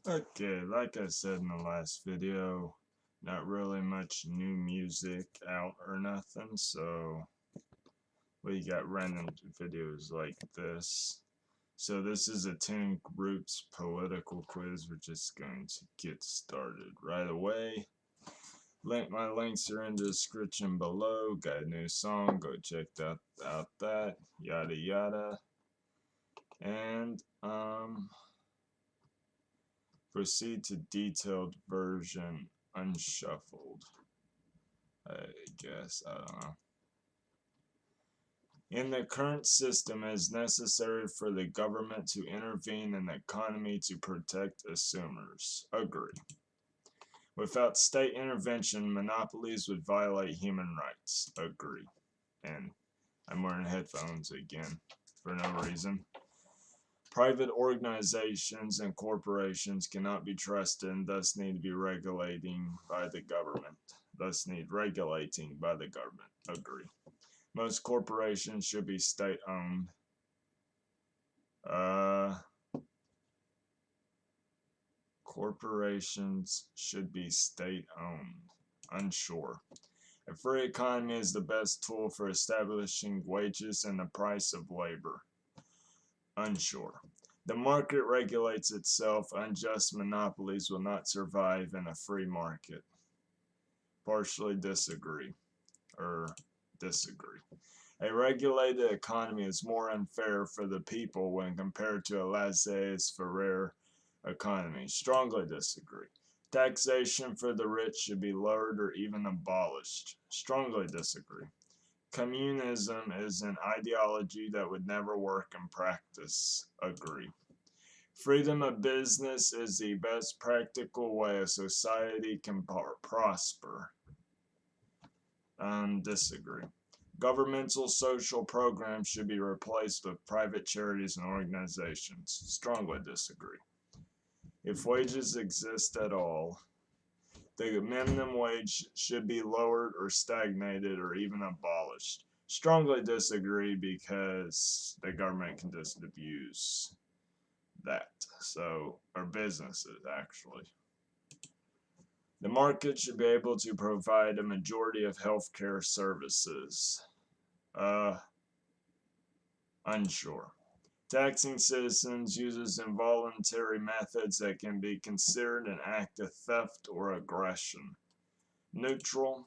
Okay, like I said in the last video, not really much new music out or nothing, so we got random videos like this. So this is a 10 groups political quiz. We're just going to get started right away. My links are in the description below. Got a new song, go check out that, yada yada. And proceed to detailed version unshuffled. I guess, I don't know. In the current system, it is necessary for the government to intervene in the economy to protect assumers. Agree. Without state intervention, monopolies would violate human rights. Agree. And I'm wearing headphones again for no reason. Private organizations and corporations cannot be trusted and thus need to be regulating by the government. Agree. Most corporations should be state-owned. Corporations should be state-owned. Unsure. A free economy is the best tool for establishing wages and the price of labor. Unsure. The market regulates itself. Unjust monopolies will not survive in a free market. Partially disagree. Disagree. A regulated economy is more unfair for the people when compared to a laissez-faire economy. Strongly disagree. Taxation for the rich should be lowered or even abolished. Strongly disagree. Communism is an ideology that would never work in practice. Agree. Freedom of business is the best practical way a society can prosper. Disagree. Governmental social programs should be replaced with private charities and organizations. Strongly disagree. If wages exist at all, the minimum wage should be lowered or stagnated or even abolished. Strongly disagree because the government can just abuse that. Or businesses, actually. The market should be able to provide a majority of healthcare services. Unsure. Taxing citizens uses involuntary methods that can be considered an act of theft or aggression. Neutral.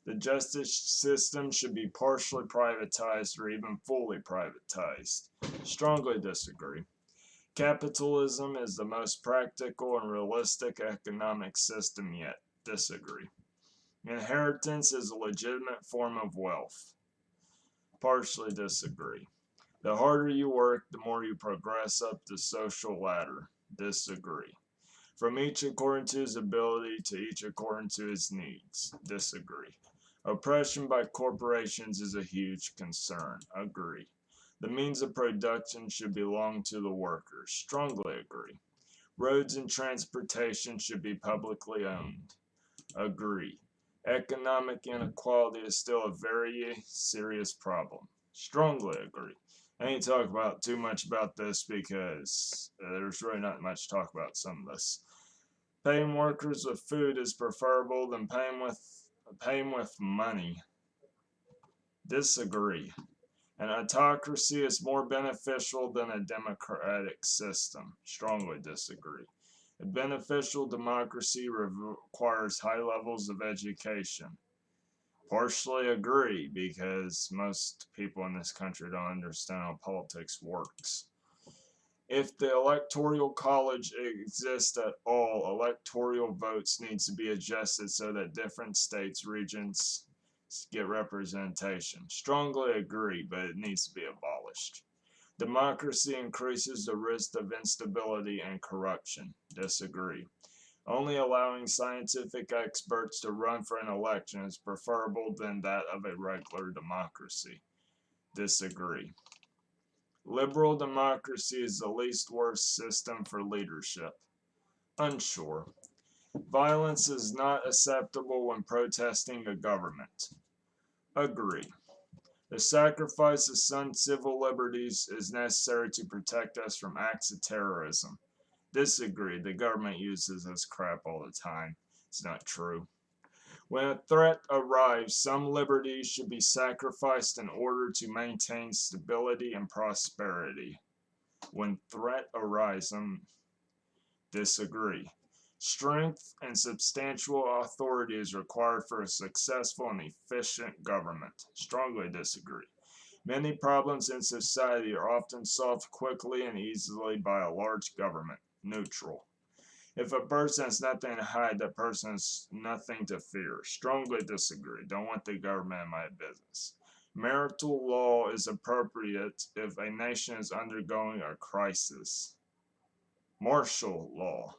The justice system should be partially privatized or even fully privatized. Strongly disagree. Capitalism is the most practical and realistic economic system yet. Disagree. Inheritance is a legitimate form of wealth. Partially disagree. The harder you work, the more you progress up the social ladder. Disagree. From each according to his ability to each according to his needs. Disagree. Oppression by corporations is a huge concern. Agree. The means of production should belong to the workers. Strongly agree. Roads and transportation should be publicly owned. Agree. Economic inequality is still a very serious problem. Strongly agree. I ain't talk about too much about this because there's really not much to talk about some of this. Paying workers with food is preferable than paying with money. Disagree. An autocracy is more beneficial than a democratic system. Strongly disagree. A beneficial democracy requires high levels of education. Partially agree because most people in this country don't understand how politics works. If the electoral college exists at all, electoral votes needs to be adjusted so that different states, regions get representation. Strongly agree, but it needs to be abolished. Democracy increases the risk of instability and corruption. Disagree. Only allowing scientific experts to run for an election is preferable than that of a regular democracy. Disagree. Liberal democracy is the least worst system for leadership. Unsure. Violence is not acceptable when protesting a government. Agree. The sacrifice of some civil liberties is necessary to protect us from acts of terrorism. Disagree. The government uses this crap all the time. It's not true. When a threat arrives, some liberties should be sacrificed in order to maintain stability and prosperity. When threat arises, disagree. Strength and substantial authority is required for a successful and efficient government. Strongly disagree. Many problems in society are often solved quickly and easily by a large government. Neutral. If a person has nothing to hide, that person has nothing to fear. Strongly disagree. Don't want the government in my business. Marital law is appropriate if a nation is undergoing a crisis. Martial law.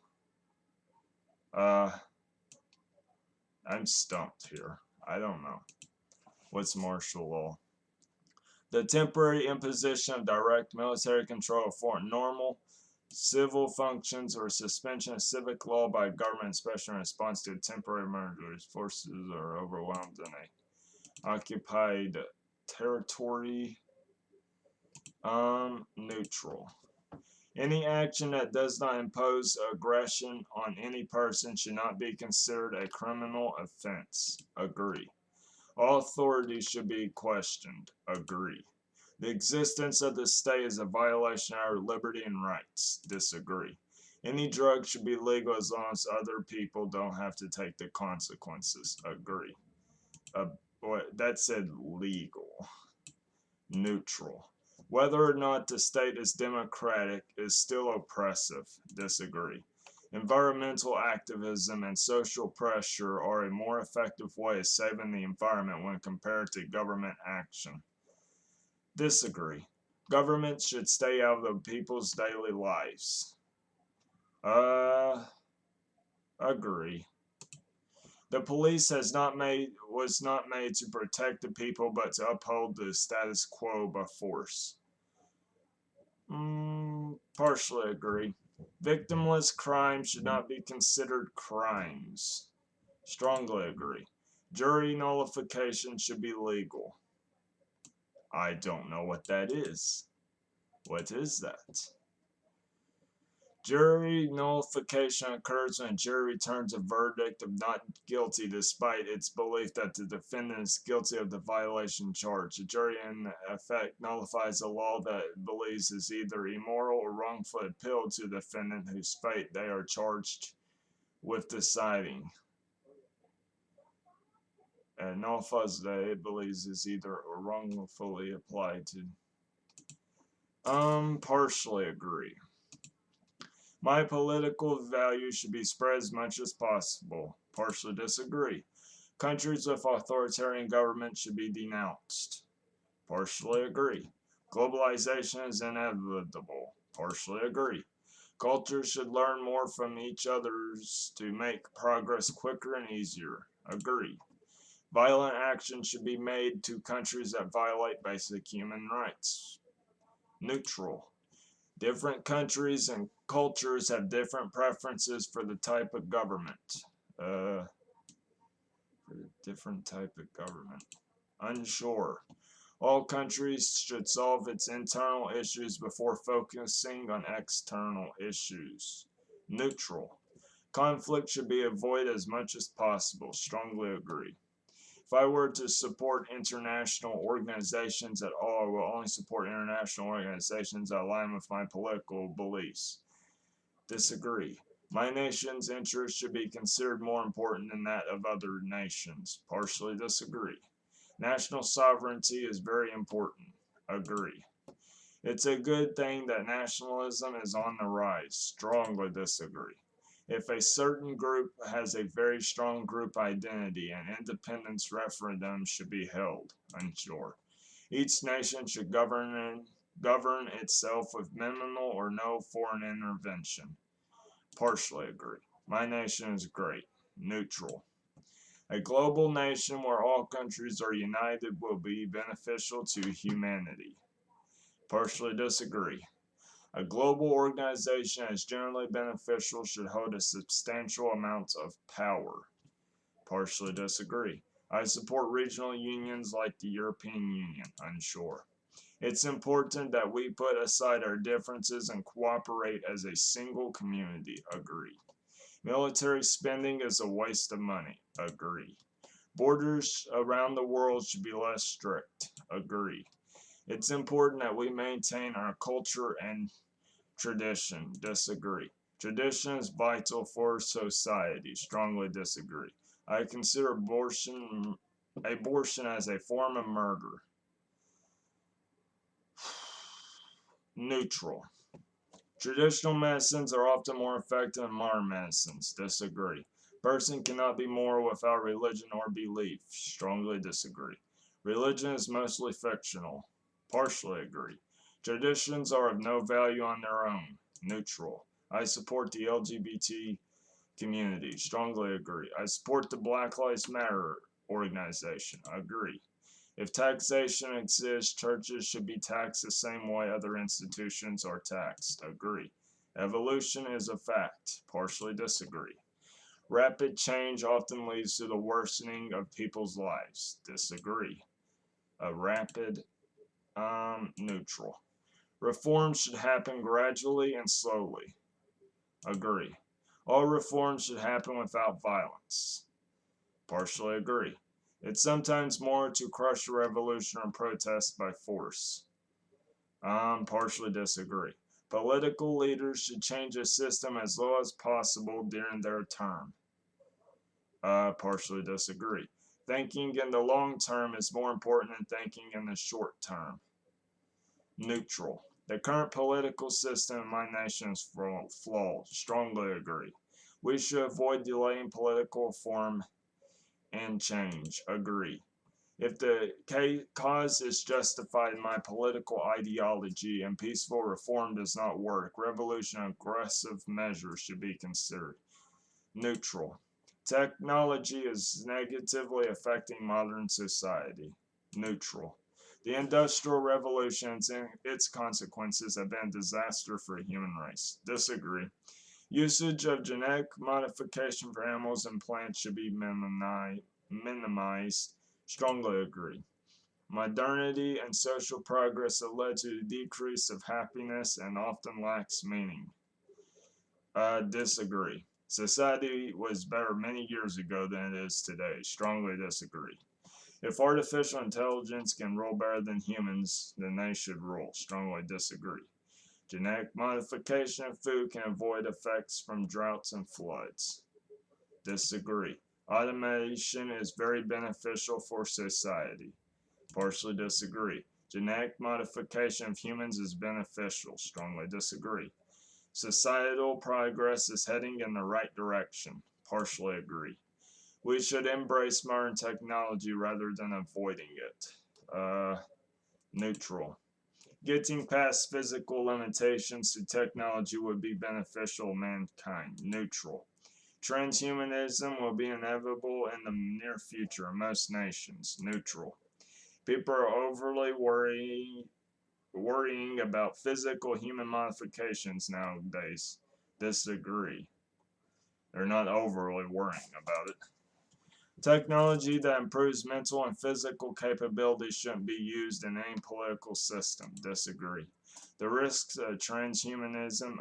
I'm stumped here. I don't know. What's martial law? The temporary imposition of direct military control of normal civil functions or suspension of civic law by government, especially in response to a temporary emergency. Forces are overwhelmed in a occupied territory. Neutral. Any action that does not impose aggression on any person should not be considered a criminal offense. Agree. All authority should be questioned. Agree. The existence of the state is a violation of our liberty and rights. Disagree. Any drug should be legal as long as other people don't have to take the consequences. Agree. That said legal. Neutral. Whether or not the state is democratic is still oppressive. Disagree. Environmental activism and social pressure are a more effective way of saving the environment when compared to government action. Disagree. Government should stay out of the people's daily lives. Agree. The police was not made to protect the people, but to uphold the status quo by force. Partially agree. Victimless crimes should not be considered crimes. Strongly agree. Jury nullification should be legal. I don't know what that is. What is that? Jury nullification occurs when a jury returns a verdict of not guilty despite its belief that the defendant is guilty of the violation charged. The jury, in effect, nullifies a law that it believes is either immoral or wrongfully appealed to the defendant whose fate they are charged with deciding. And nullifies that it believes is either wrongfully applied to. Partially agree. My political values should be spread as much as possible. Partially disagree. Countries with authoritarian government should be denounced. Partially agree. Globalization is inevitable. Partially agree. Cultures should learn more from each other's to make progress quicker and easier. Agree. Violent action should be made to countries that violate basic human rights. Neutral. Different countries and cultures have different preferences for the type of government. For the different type of government. Unsure. All countries should solve its internal issues before focusing on external issues. Neutral. Conflict should be avoided as much as possible. Strongly agree. If I were to support international organizations at all, I will only support international organizations that align with my political beliefs. Disagree. My nation's interests should be considered more important than that of other nations. Partially disagree. National sovereignty is very important. Agree. It's a good thing that nationalism is on the rise. Strongly disagree. If a certain group has a very strong group identity, an independence referendum should be held. Unsure. Each nation should govern itself with minimal or no foreign intervention. Partially agree. My nation is great. Neutral. A global nation where all countries are united will be beneficial to humanity. Partially disagree. A global organization as generally beneficial should hold a substantial amount of power. Partially disagree. I support regional unions like the European Union. Unsure. It's important that we put aside our differences and cooperate as a single community. Agree. Military spending is a waste of money. Agree. Borders around the world should be less strict. Agree. It's important that we maintain our culture and tradition. Disagree. Tradition is vital for society. Strongly disagree. I consider abortion as a form of murder. Neutral. Traditional medicines are often more effective than modern medicines. Disagree. Person cannot be moral without religion or belief. Strongly disagree. Religion is mostly fictional. Partially agree. Traditions are of no value on their own. Neutral. I support the LGBT community. Strongly agree. I support the Black Lives Matter organization. Agree. If taxation exists, churches should be taxed the same way other institutions are taxed. Agree. Evolution is a fact. Partially disagree. Rapid change often leads to the worsening of people's lives. Disagree. A rapid, neutral. Reform should happen gradually and slowly. Agree. All reforms should happen without violence. Partially agree. It's sometimes more to crush a revolution or protest by force. Partially disagree. Political leaders should change the system as low as possible during their term. Partially disagree. Thinking in the long term is more important than thinking in the short term. Neutral. The current political system in my nation is flawed. Strongly agree. We should avoid delaying political reform and change. Agree. If the cause is justified in my political ideology and peaceful reform does not work, revolution and aggressive measures should be considered. Neutral. Technology is negatively affecting modern society. Neutral. The Industrial Revolution and its consequences have been a disaster for the human race. Disagree. Usage of genetic modification for animals and plants should be minimized. Strongly agree. Modernity and social progress have led to the decrease of happiness and often lacks meaning. Disagree. Society was better many years ago than it is today. Strongly disagree. If artificial intelligence can rule better than humans, then they should rule. Strongly disagree. Genetic modification of food can avoid effects from droughts and floods. Disagree. Automation is very beneficial for society. Partially disagree. Genetic modification of humans is beneficial. Strongly disagree. Societal progress is heading in the right direction. Partially agree. We should embrace modern technology rather than avoiding it. Neutral. Getting past physical limitations to technology would be beneficial to mankind. Neutral. Transhumanism will be inevitable in the near future in most nations. Neutral. People are overly worrying about physical human modifications nowadays. Disagree. They're not overly worrying about it. Technology that improves mental and physical capabilities shouldn't be used in any political system. Disagree. The risks of transhumanism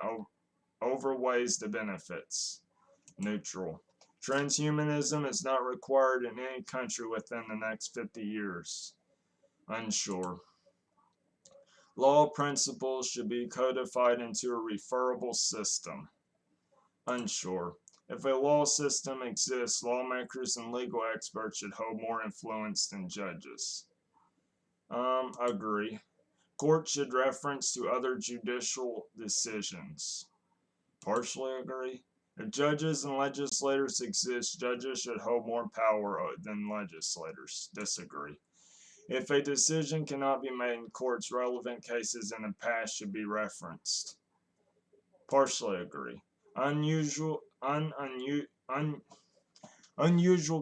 overweighs the benefits. Neutral. Transhumanism is not required in any country within the next 50 years. Unsure. Law principles should be codified into a referable system. Unsure. If a law system exists, lawmakers and legal experts should hold more influence than judges. Agree. Courts should reference to other judicial decisions. Partially agree. If judges and legislators exist, judges should hold more power than legislators. Disagree. If a decision cannot be made in courts, relevant cases in the past should be referenced. Partially agree. Unusual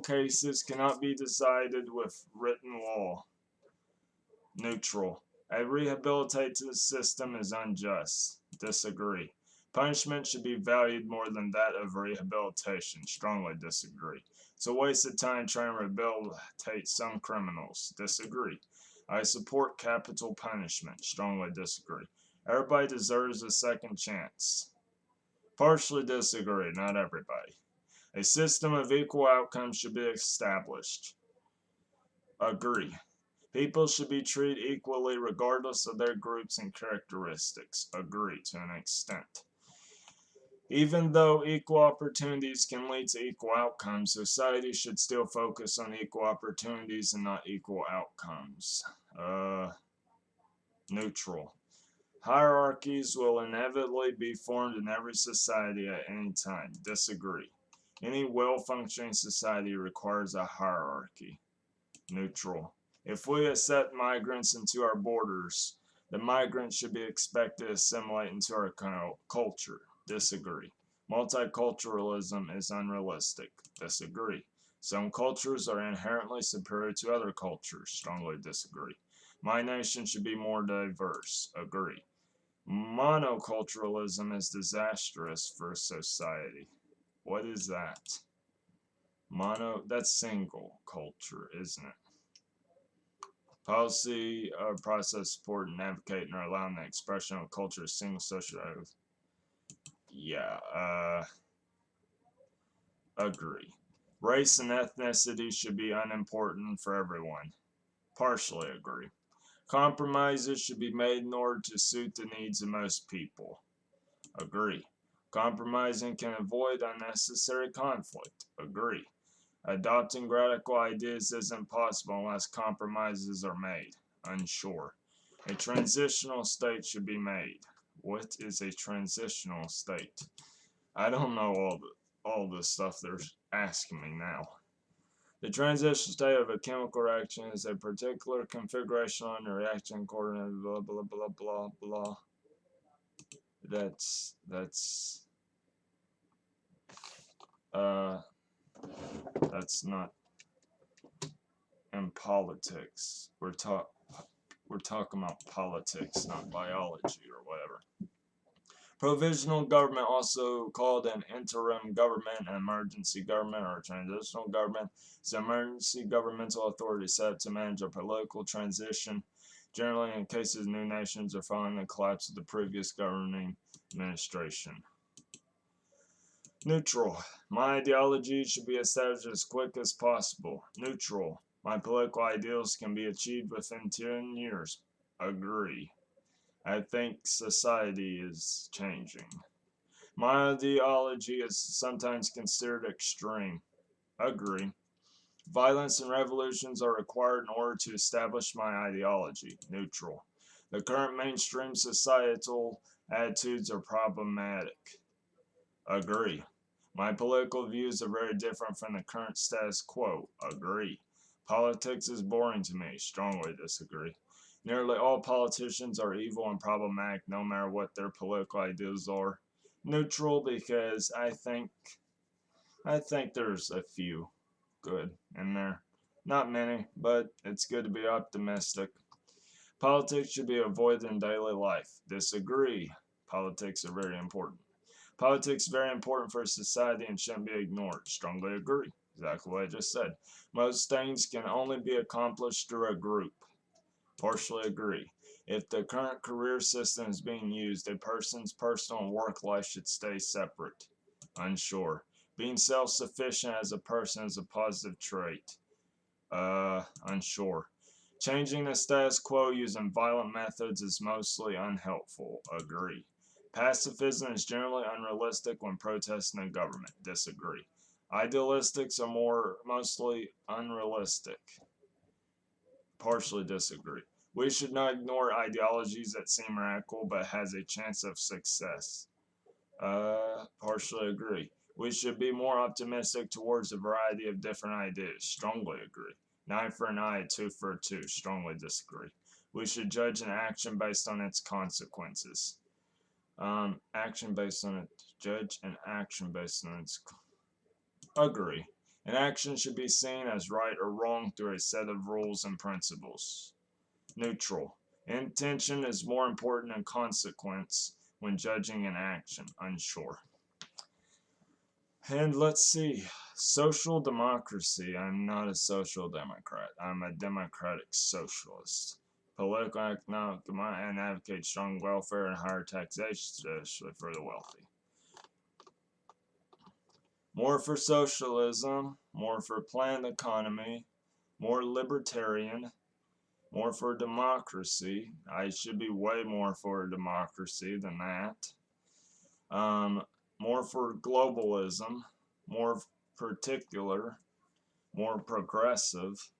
cases cannot be decided with written law. Neutral. A rehabilitative system is unjust. Disagree. Punishment should be valued more than that of rehabilitation. Strongly disagree. It's a waste of time trying to rehabilitate some criminals. Disagree. I support capital punishment. Strongly disagree. Everybody deserves a second chance. Partially disagree. Not everybody. A system of equal outcomes should be established. Agree. People should be treated equally regardless of their groups and characteristics. Agree to an extent. Even though equal opportunities can lead to equal outcomes, society should still focus on equal opportunities and not equal outcomes. Neutral. Hierarchies will inevitably be formed in every society at any time. Disagree. Any well-functioning society requires a hierarchy. Neutral. If we accept migrants into our borders, the migrants should be expected to assimilate into our culture. Disagree. Multiculturalism is unrealistic. Disagree. Some cultures are inherently superior to other cultures. Strongly disagree. My nation should be more diverse. Agree. Monoculturalism is disastrous for society. What is that? That's single culture, isn't it? Policy or process support and advocating or allowing the expression of culture as single social. Yeah, agree. Race and ethnicity should be unimportant for everyone. Partially agree. Compromises should be made in order to suit the needs of most people. Agree. Compromising can avoid unnecessary conflict. Agree. Adopting radical ideas isn't possible unless compromises are made. Unsure. A transitional state should be made. What is a transitional state? I don't know all the stuff they're asking me now. The transition state of a chemical reaction is a particular configuration on the reaction coordinate, blah, blah, blah, blah, blah. That's not in politics. We're talking about politics, not biology or whatever. Provisional government, also called an interim government, an emergency government, or a transitional government, is an emergency governmental authority set up to manage a political transition, generally in cases new nations are following the collapse of the previous governing administration. Neutral. My ideology should be established as quick as possible. Neutral. My political ideals can be achieved within 10 years. Agree. I think society is changing. My ideology is sometimes considered extreme. Agree. Violence and revolutions are required in order to establish my ideology. Neutral. The current mainstream societal attitudes are problematic. Agree. My political views are very different from the current status quo. Agree. Politics is boring to me. Strongly disagree. Nearly all politicians are evil and problematic no matter what their political ideas are. Neutral, because I think there's a few good in there. Not many, but it's good to be optimistic. Politics should be avoided in daily life. Disagree. Politics are very important. Politics is very important for society and shouldn't be ignored. Strongly agree. Exactly what I just said. Most things can only be accomplished through a group. Partially agree. If the current career system is being used, a person's personal and work life should stay separate. Unsure. Being self-sufficient as a person is a positive trait. Unsure. Changing the status quo using violent methods is mostly unhelpful. Agree. Pacifism is generally unrealistic when protesting the government. Disagree. Idealistics are mostly unrealistic. Partially disagree. We should not ignore ideologies that seem radical but has a chance of success. Partially agree. We should be more optimistic towards a variety of different ideas. Strongly agree. An eye for an eye, tooth for a tooth. Strongly disagree. We should judge an action based on its consequences. Judge an action based on its. Agree. An action should be seen as right or wrong through a set of rules and principles. Neutral. Intention is more important than consequence when judging an action. Unsure. And let's see. Social democracy. I'm not a social democrat. I'm a democratic socialist. political and economic and advocate strong welfare and higher taxation, especially for the wealthy. More for socialism, more for planned economy, more libertarian, more for democracy. I should be way more for democracy than that. More for globalism, more particular, more progressive,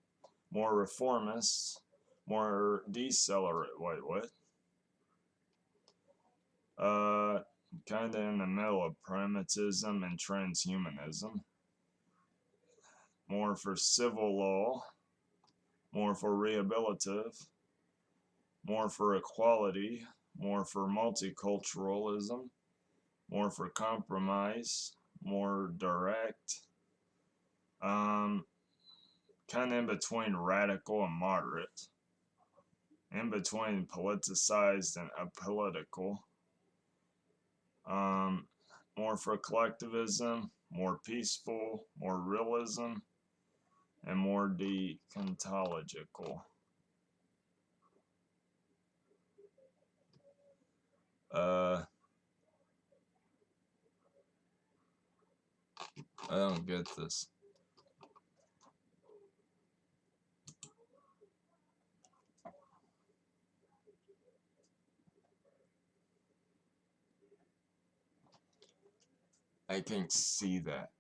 more reformist, more decelerate. Wait, what? Kind of in the middle of pragmatism and transhumanism. More for civil law, more for rehabilitative, more for equality, more for multiculturalism, more for compromise, more direct, kind of in between radical and moderate, in between politicized and apolitical, more for collectivism, more peaceful, more realism, and more deontological. I don't get this. I can't see that.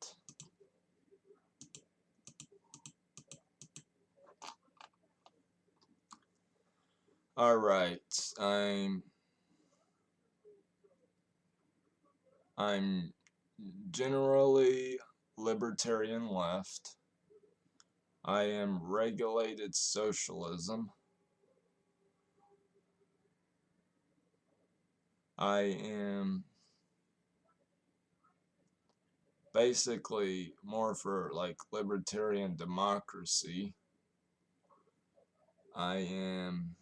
All right, I'm generally libertarian left. I am regulated socialism. I am basically more for like libertarian democracy. I am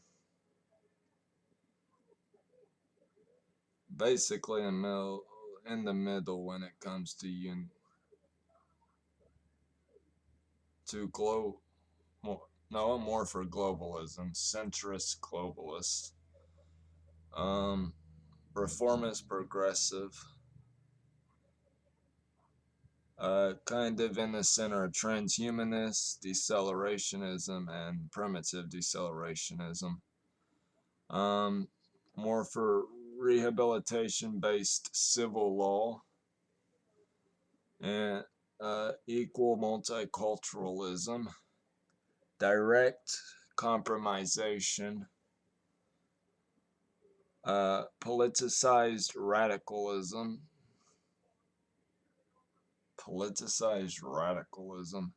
basically in the middle when it comes to no, I'm more for globalism, centrist globalist. Reformist progressive. Kind of in the center of transhumanist, decelerationism, and primitive decelerationism. More for rehabilitation-based civil law and equal multiculturalism, direct compromisation, politicized radicalism. Politicized radicalism.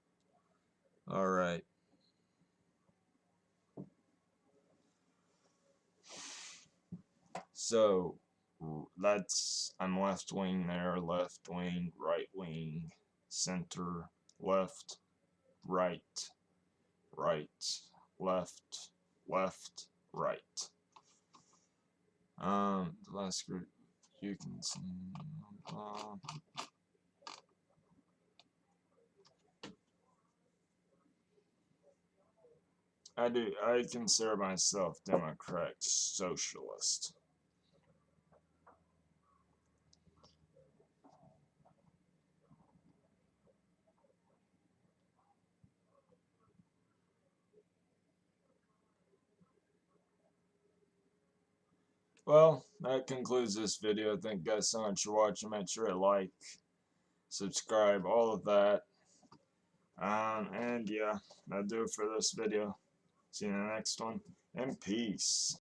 All right. So I'm left wing there, left wing, right wing, center, left, right, right, left, left, right. The last group you can see. I consider myself Democrat Socialist. Well, that concludes this video. Thank you guys so much for watching. Make sure to like, subscribe, all of that. And yeah, that'll do it for this video. See you in the next one, and peace.